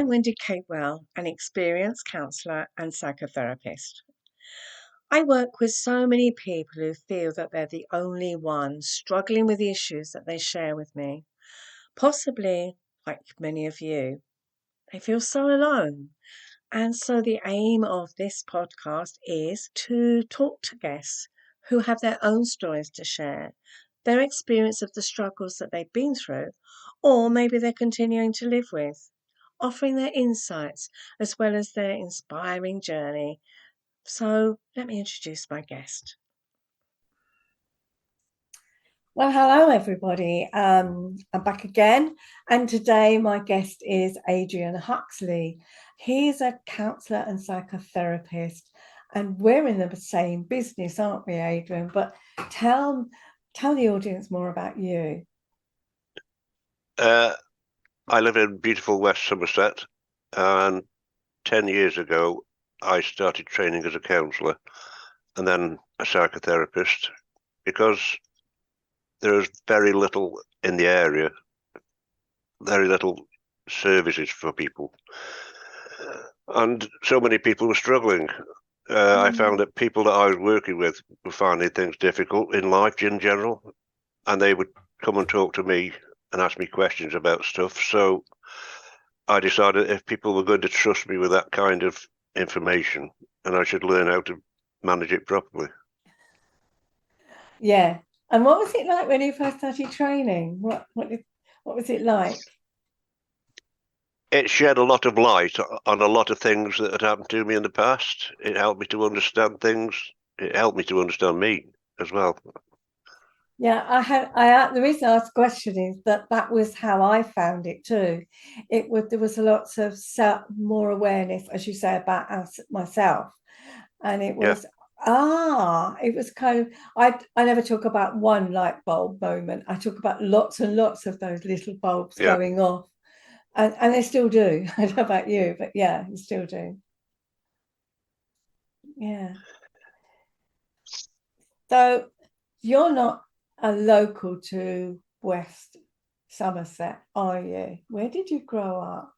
I'm Wendy Capewell, an experienced counsellor and psychotherapist. I work with so many people who feel that they're the only ones struggling with the issues that they share with me. Possibly, like many of you, they feel so alone. And so the aim of this podcast is to talk to guests who have their own stories to share, their experience of the struggles that they've been through, or maybe they're continuing to live with, offering their insights as well as their inspiring journey. So let me introduce my guest. Well, hello everybody. I'm back again, and today my guest is Adrian Huxley. He's a counsellor and psychotherapist, and we're in the same business, aren't we, Adrian? But tell the audience more about you. I live in beautiful West Somerset, and 10 years ago I started training as a counsellor and then a psychotherapist because there's very little in the area, very little services for people. And so many people were struggling. I found that people that I was working with were finding things difficult in life in general, and they would come and talk to me and ask me questions about stuff. So I decided if people were going to trust me with that kind of information, and I should learn how to manage it properly. Yeah. And what was it like when you first started training? What was it like? It shed a lot of light on a lot of things that had happened to me in the past. It helped me to understand things. It helped me to understand me as well. Yeah, the reason I asked the question is that was how I found it too. There was a lot of more awareness, as you say, about myself, and it was it was kind of I never talk about one light bulb moment. I talk about lots and lots of those little bulbs going off, and they still do. I don't know about you, but yeah, they still do. Yeah. So you're not a local to West Somerset, are you? Where did you grow up?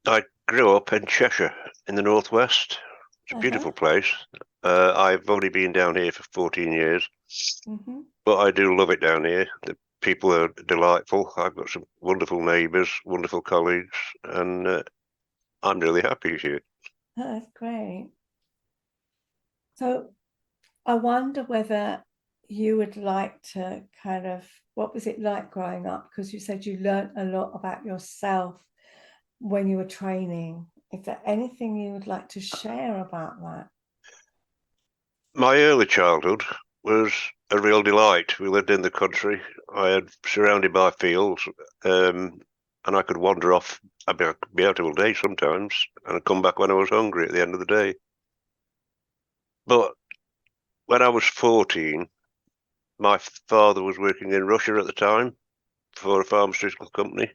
I grew up in Cheshire in the northwest. It's a beautiful place. I've only been down here for 14 years, but I do love it down here. The people are delightful. I've got some wonderful neighbours, wonderful colleagues, and I'm really happy here. Oh, that's great. So I wonder whether you would like to what was it like growing up? Because you said you learned a lot about yourself when you were training. Is there anything you would like to share about that? My early childhood was a real delight. We lived in the country. I had surrounded by fields, and I could wander off. I'd be out all day sometimes, and I'd come back when I was hungry at the end of the day. But when I was 14, my father was working in Russia at the time for a pharmaceutical company.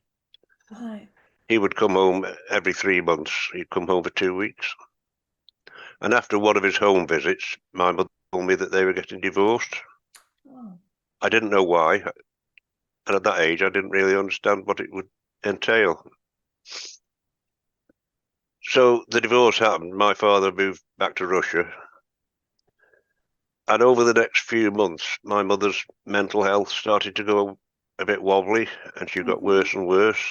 Right. He would come home every 3 months. He'd come home for 2 weeks. And after one of his home visits, my mother told me that they were getting divorced. Oh. I didn't know why. And at that age, I didn't really understand what it would entail. So the divorce happened. My father moved back to Russia. And over the next few months, my mother's mental health started to go a bit wobbly, and she got worse and worse.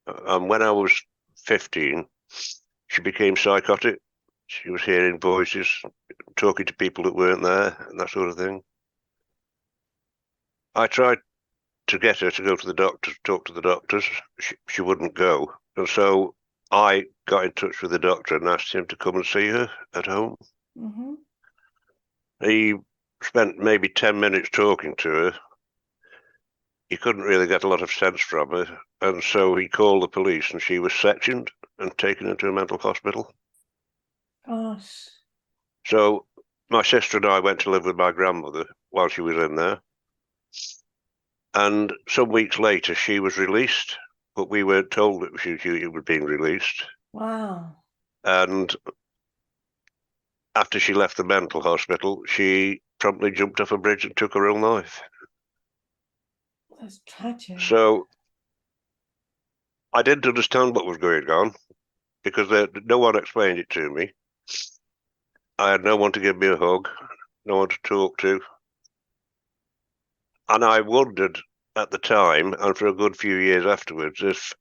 And when I was 15, she became psychotic. She was hearing voices, talking to people that weren't there, and that sort of thing. I tried to get her to go to the doctor, talk to the doctors. She wouldn't go. And so I got in touch with the doctor and asked him to come and see her at home. He spent maybe 10 minutes talking to her. He couldn't really get a lot of sense from her. And so he called the police, and she was sectioned and taken into a mental hospital. Gosh. So my sister and I went to live with my grandmother while she was in there. And some weeks later, she was released, but we weren't told that she was being released. Wow. And after she left the mental hospital, she promptly jumped off a bridge and took her own life. That's tragic. So I didn't understand what was going on. because no one explained it to me. I had no one to give me a hug, no one to talk to. And I wondered at the time, and for a good few years afterwards, if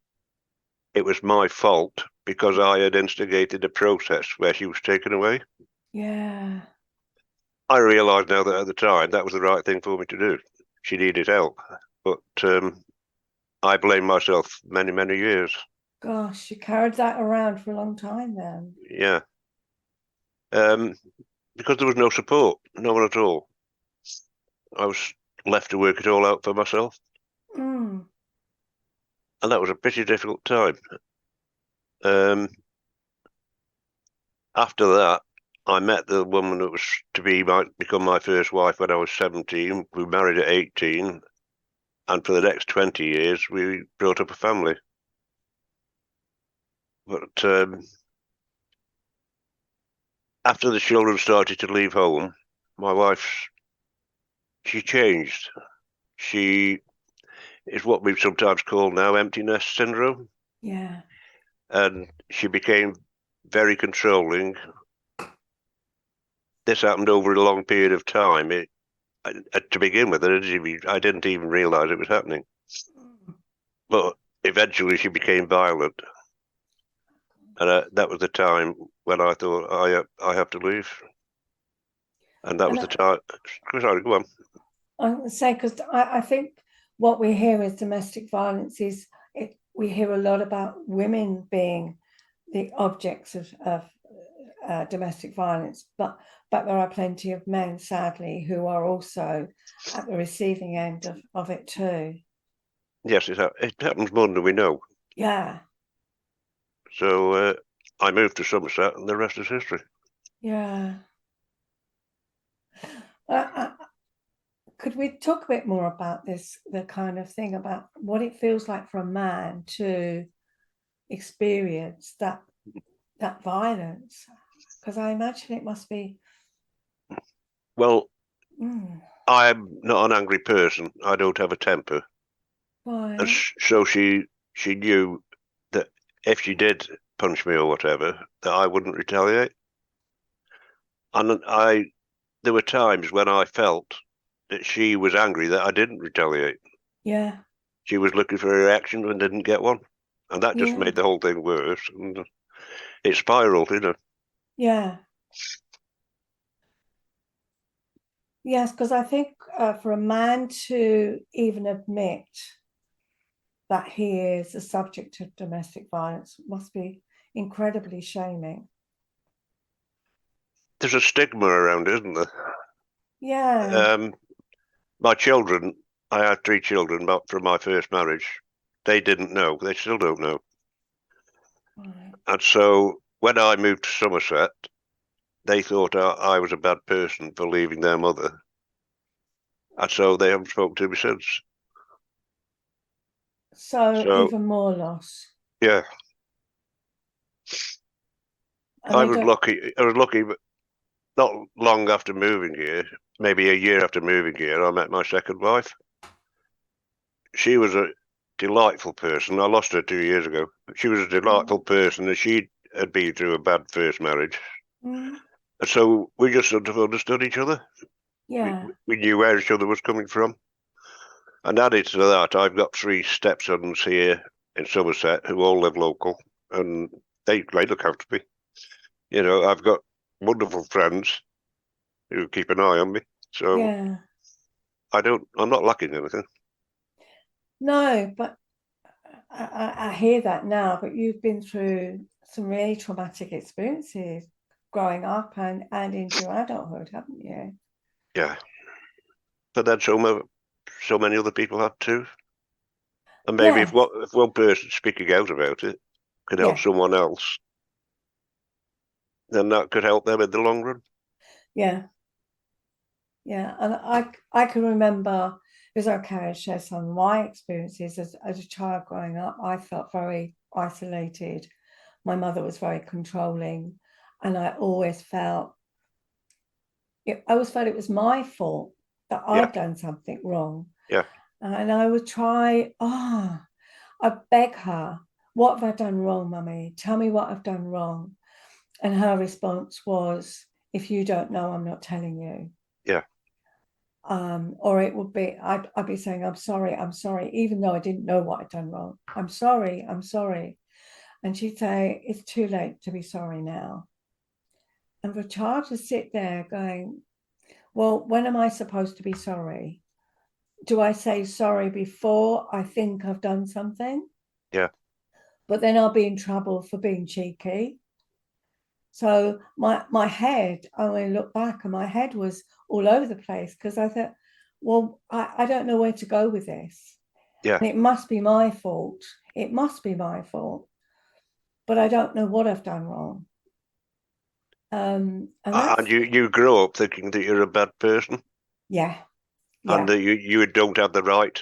it was my fault because I had instigated a process where she was taken away. Yeah. I realise now that at the time that was the right thing for me to do. She needed help. But I blame myself many, many years. Gosh, you carried that around for a long time then. Yeah. Um, because there was no support, no one at all. I was left to work it all out for myself. Mm. And that was a pretty difficult time. Um, After that, I met the woman that was to become my first wife when I was 17. We married at 18. And for the next 20 years, we brought up a family. But after the children started to leave home, my wife, she changed. She is what we sometimes call now empty nest syndrome. Yeah. And she became very controlling. This happened over a long period of time. To begin with, I didn't even realize it was happening. But eventually she became violent. And that was the time when I thought, I have to leave. And that was And the time. Sorry, go on. I'm going to say, because I think what we hear is domestic violence we hear a lot about women being the objects of domestic violence, but there are plenty of men, sadly, who are also at the receiving end of it too. Yes, it happens more than we know. Yeah, So I moved to Somerset, and the rest is history. yeah. Uh, could we talk a bit more about this, the kind of thing about what it feels like for a man to experience that violence? Because I imagine it must be. Well, Mm, I'm not an angry person. I don't have a temper, and right. so she knew that if she did punch me or whatever, that I wouldn't retaliate. And there were times when I felt that she was angry that I didn't retaliate. Yeah. She was looking for a reaction and didn't get one, and that just Yeah. made the whole thing worse. And it spiraled, you know. Yeah. Yes, because I think for a man to even admit that he is a subject of domestic violence must be incredibly shaming. There's a stigma around, isn't there? Yeah. Um, my children, I had three children from my first marriage. They didn't know. They still don't know. Right. And so when I moved to Somerset, they thought I was a bad person for leaving their mother. And so they haven't spoken to me since. So So, even more loss. yeah, And they don't. I was lucky, but not long after moving here, maybe a year after moving here, I met my second wife. She was a delightful person. I lost her 2 years ago. She was a delightful person, and she had been through a bad first marriage. Mm, And so we just sort of understood each other. We, yeah. we knew where each other was coming from. And added to that, I've got three stepsons here in Somerset who all live local, and they look after me. You know, I've got wonderful friends who keep an eye on me. So Yeah. I'm not lacking anything. No, but I hear that now, but you've been through some really traumatic experiences growing up and into adulthood, haven't you? Yeah. But then so many other people have too. And maybe Yes. if one person speaking out about it can help Yeah. someone else, then that could help them in the long run. Yeah. Yeah. And I can remember, because I can share some of my experiences as a child growing up. I felt very isolated. My mother was very controlling, and I always felt it was my fault that Yeah, I'd done something wrong. yeah, And I would try, I'd beg her, what have I done wrong, Mummy? Tell me what I've done wrong. And her response was, if you don't know, I'm not telling you. Yeah. Or it would be, I'd be saying, I'm sorry, even though I didn't know what I'd done wrong. I'm sorry. And she'd say, it's too late to be sorry now. And for a child to sit there going, well, when am I supposed to be sorry? Do I say sorry before I think I've done something? Yeah. But then I'll be in trouble for being cheeky. So my head, I only look back and my head was all over the place because I thought, well, I don't know where to go with this. Yeah. And it must be my fault. It must be my fault. But I don't know what I've done wrong. And And that's, you grow up thinking that you're a bad person yeah, and yeah, that you don't have the right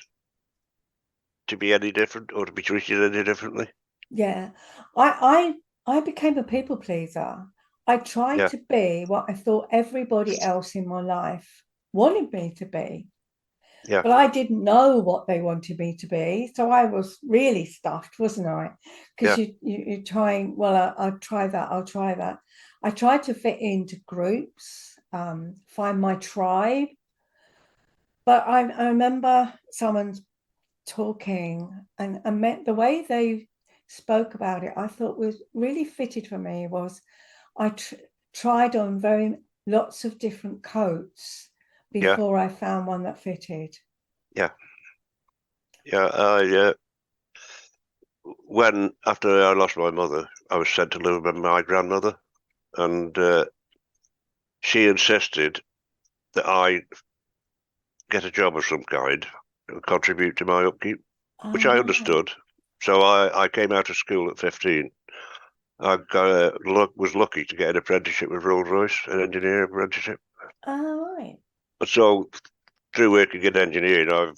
to be any different or to be treated any differently. yeah. I became a people pleaser. I tried Yeah. to be what I thought everybody else in my life wanted me to be. Yeah. But I didn't know what they wanted me to be. So I was really stuffed, wasn't I? Because Yeah. you're trying, well, I'll try that, I'll try that. I tried to fit into groups, find my tribe. But I remember someone talking and meant the way they spoke about it, I thought was really fitted for me was I tried on very lots of different coats Yeah. before I found one that fitted. Yeah. Yeah. When after I lost my mother, I was sent to live with my grandmother, and she insisted that I get a job of some kind and contribute to my upkeep, which Oh, I right. understood. So I came out of school at 15. I was lucky to get an apprenticeship with Rolls-Royce, an engineering apprenticeship. Oh, right. But so through working in engineering,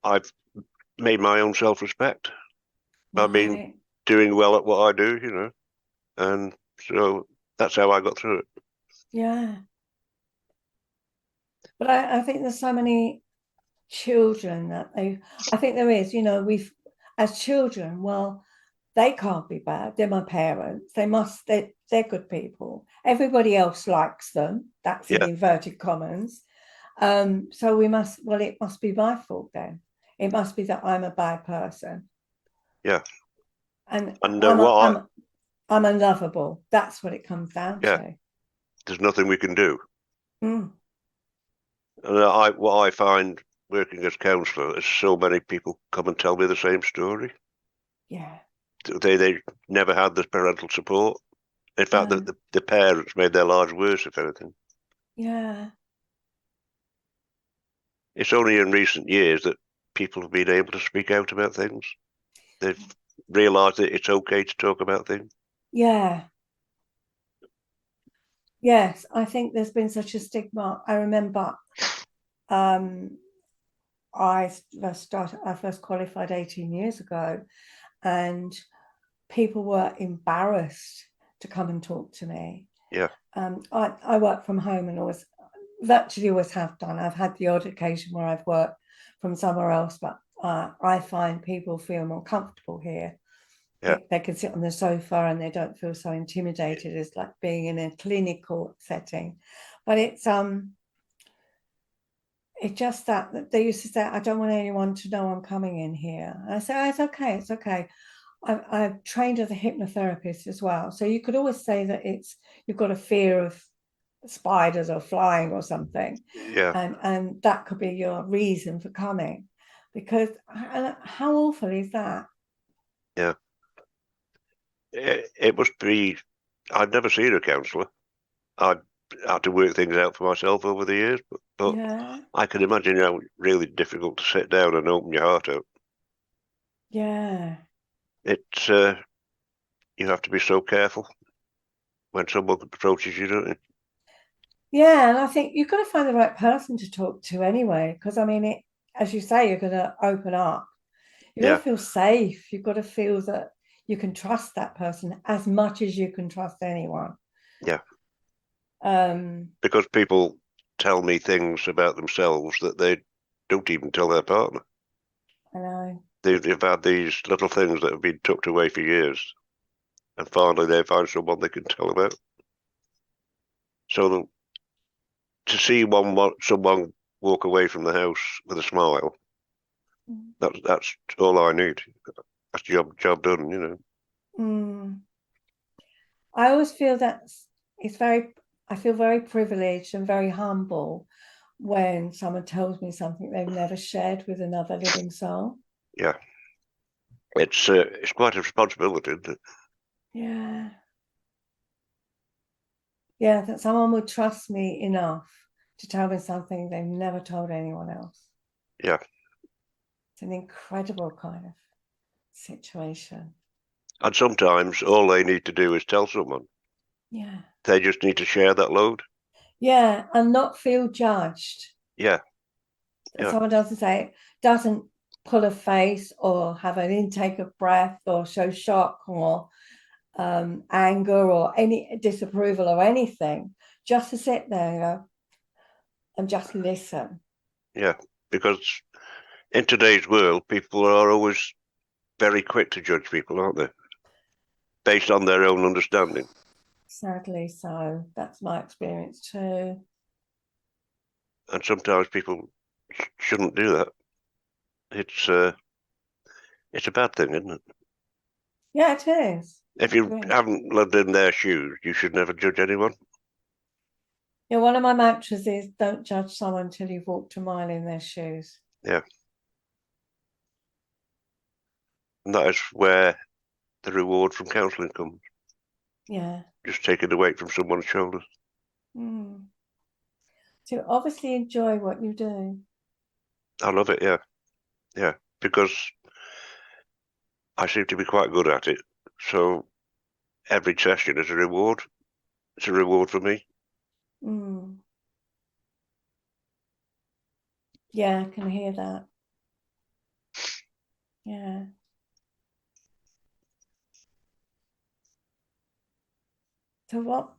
I've made my own self-respect. I've been Right. doing well at what I do, and so that's how I got through it. Yeah. But I think there's so many children that I think there is, we've, as children, well, they can't be bad. They're my parents. They're good people. Everybody else likes them. That's in Yeah, inverted commas. So well, it must be my fault then. It must be that I'm a bad person. yeah. And And I'm, I'm unlovable. That's what it comes down yeah, to. there's nothing we can do. Mm, And what I find working as counsellor is so many people come and tell me the same story. yeah. They never had the parental support. In fact, No. the parents made their lives worse, if anything. Yeah. It's only in recent years that people have been able to speak out about things. They've realised that it's okay to talk about things. Yeah. Yes. I think there's been such a stigma. I remember um, I first qualified 18 years ago, and people were embarrassed to come and talk to me. Yeah, I work from home and always virtually always have done. I've had the odd occasion where I've worked from somewhere else, but I find people feel more comfortable here. yeah, They can sit on the sofa and they don't feel so intimidated as like being in a clinical setting. But it's just that they used to say, I don't want anyone to know I'm coming in here. And I say, oh, it's okay. I've trained as a hypnotherapist as well. So you could always say that you've got a fear of spiders or flying or something. yeah, And that could be your reason for coming. Because how awful is that? yeah. It must be. I'd never seen a counsellor. I had to work things out for myself over the years, but Yeah, I can imagine how really difficult to sit down and open your heart out. yeah. It's you have to be so careful when someone approaches you, don't you? Yeah, and I think you've got to find the right person to talk to anyway, because I mean, as you say, you're going to open up. You've got to Yeah, feel safe. You've got to feel that you can trust that person as much as you can trust anyone. yeah. Um, Because people tell me things about themselves that they don't even tell their partner. I know. They've had these little things that have been tucked away for years, and finally they find someone they can tell about. So to see someone walk away from the house with a smile, that's all I need. That's job done, you know. Mm. I always feel I feel very privileged and very humble when someone tells me something they've never shared with another living soul. Yeah, it's quite a responsibility, isn't it? Yeah. Yeah, that someone would trust me enough to tell me something they've never told anyone else. Yeah, It's an incredible kind of situation. and sometimes all they need to do is tell someone. Yeah. They just need to share that load. Yeah, and not feel judged. Yeah, yeah, Someone doesn't pull a face or have an intake of breath or show shock or anger or any disapproval or anything, just to sit there and just listen. yeah. Because in today's world, people are always very quick to judge people, aren't they? Based on their own understanding. Sadly, so that's my experience too. And sometimes people shouldn't do that. It's a bad thing, isn't it? Yeah, it is. If I you agree. haven't lived in their shoes, you should never judge anyone. Yeah, one of my mantras is don't judge someone until you've walked a mile in their shoes. Yeah, and that is where the reward from counselling comes. Yeah. Just taking the weight from someone's shoulders. Mm. So obviously enjoy what you do. I love it. Yeah, yeah, because I seem to be quite good at it. So every session is a reward. It's a reward for me. Mm. Yeah, I can hear that. Yeah. So what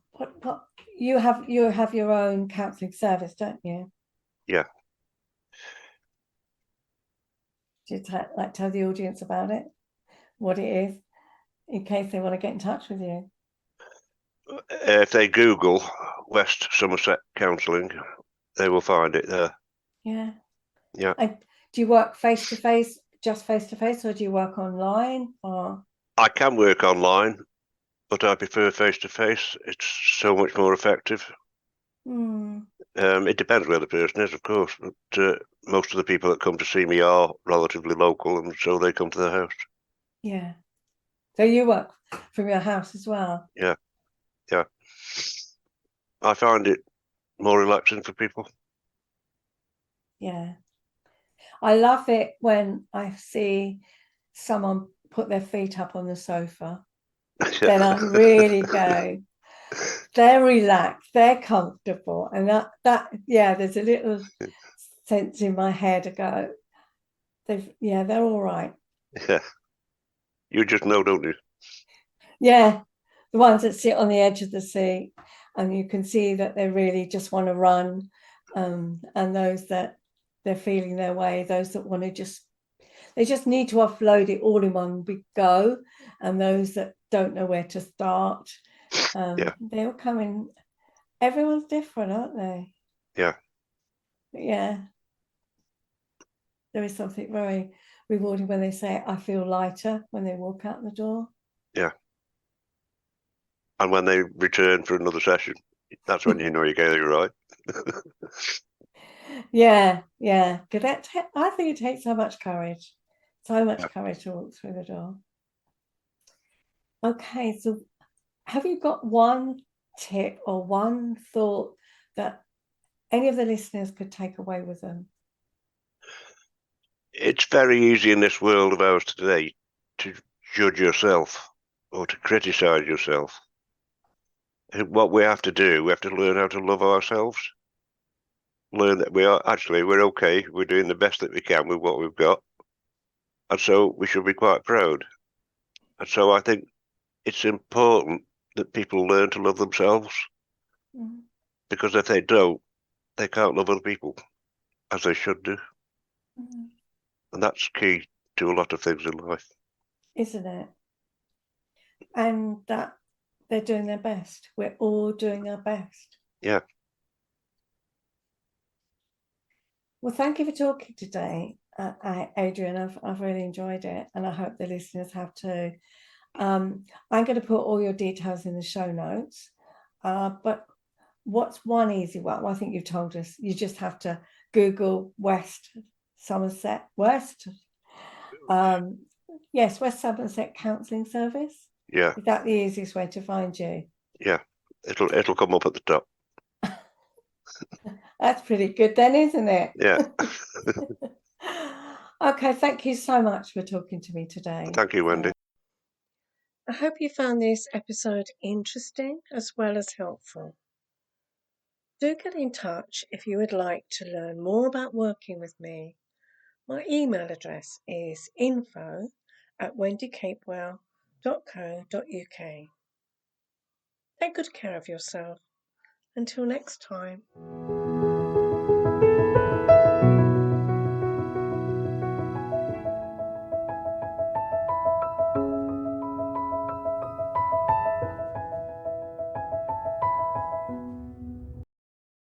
you have your own counselling service, don't you? Yeah. Do you tell the audience about it, what it is, in case they want to get in touch with you? If they Google West Somerset Counselling, they will find it there. Yeah. Yeah. Do you work face to face, just face to face, or do you work online? Or I can work online, but I prefer face to face. It's so much more effective. It depends where the person is, of course, but most of the people that come to see me are relatively local, and so they come to the house. yeah. So you work from your house as well? Yeah, yeah. I find it more relaxing for people. Yeah. I love it when I see someone put their feet up on the sofa. Then I really go, they're relaxed, they're comfortable. And yeah, there's a little sense in my head to go, they're all right. Yeah, you just know, don't you? Yeah, the ones that sit on the edge of the seat and you can see that they really just want to run, and those that they're feeling their way, those that want to they just need to offload it all in one big go, and those that don't know where to start. Yeah, They'll come in. Everyone's different, aren't they? yeah, But yeah, there is something very rewarding when they say, I feel lighter when they walk out the door. yeah. And when they return for another session, that's when you know you're getting it right. Yeah, yeah. Because I think it takes so much courage Yeah. to walk through the door. Okay, so have you got one tip or one thought that any of the listeners could take away with them? It's very easy in this world of ours today to judge yourself or to criticize yourself. What we have to do, we have to learn how to love ourselves. Learn that we're okay. We're doing the best that we can with what we've got. And so we should be quite proud. And so I think it's important that people learn to love themselves, Mm-hmm. because if they don't, they can't love other people as they should do. Mm-hmm. And that's key to a lot of things in life. Isn't it? And that they're doing their best. We're all doing our best. Yeah. Well, thank you for talking today, Adrian. I've really enjoyed it, and I hope the listeners have too. I'm going to put all your details in the show notes. But what's one easy one? Well, I think you've told us. You just have to Google West Somerset Yes, West Somerset Counselling Service. Yeah. Is that the easiest way to find you? Yeah. It'll come up at the top. That's pretty good then, isn't it? Yeah. Okay, thank you so much for talking to me today. Thank you, Wendy. I hope you found this episode interesting as well as helpful. Do get in touch if you would like to learn more about working with me. My email address is info@wendycapewell.co.uk. Take good care of yourself. Until next time.